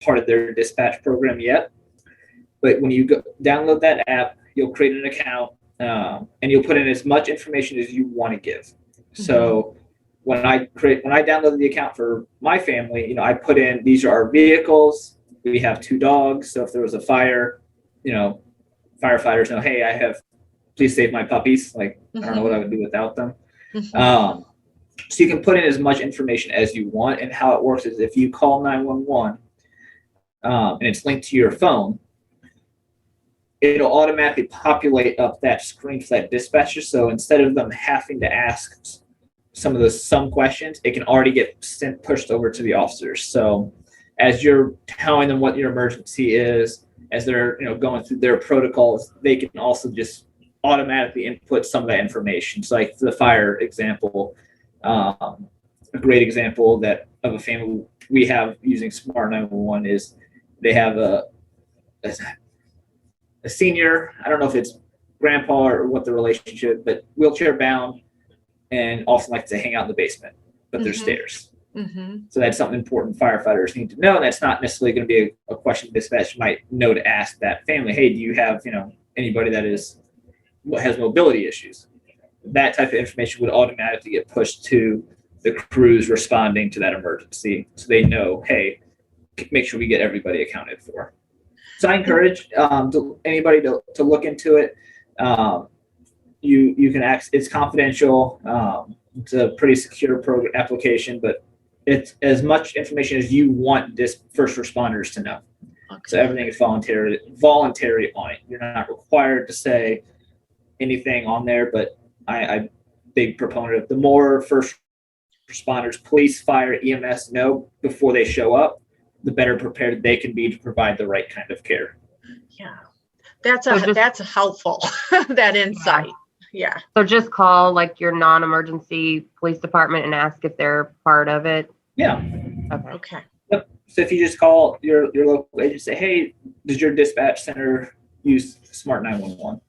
part of their dispatch program yet. But when you download that app, you'll create an account, and you'll put in as much information as you want to give. So when I downloaded the account for my family, I put in, these are our vehicles. We have 2 dogs. So if there was a fire, firefighters know, hey, please save my puppies. Like, I don't know what I would do without them. So you can put in as much information as you want. And how it works is if you call 911 and it's linked to your phone, it'll automatically populate up that screen for that dispatcher. So instead of them having to ask some questions, it can already get pushed over to the officers. So as you're telling them what your emergency is, as they're going through their protocols, they can also just automatically input some of that information. So like the fire example, a great example of a family we have using Smart911 is they have a senior, I don't know if it's grandpa or what the relationship, but wheelchair bound and often like to hang out in the basement, but there's stairs. So that's something important firefighters need to know. And that's not necessarily going to be a question dispatch might know to ask that family, hey, do you have, anybody that has mobility issues? That type of information would automatically get pushed to the crews responding to that emergency. So they know, hey, make sure we get everybody accounted for. So I encourage anybody to look into it. You can it's confidential. It's a pretty secure application, but it's as much information as you want first responders to know. Okay. So everything is voluntary on it. You're not required to say anything on there, but I'm big proponent of the more first responders, police, fire, EMS know before they show up, the better prepared they can be to provide the right kind of care. Yeah, that's helpful. That insight. Yeah. So just call like your non-emergency police department and ask if they're part of it. Yeah. Okay. Yep. So if you just call your local agent, say, hey, does your dispatch center use Smart911?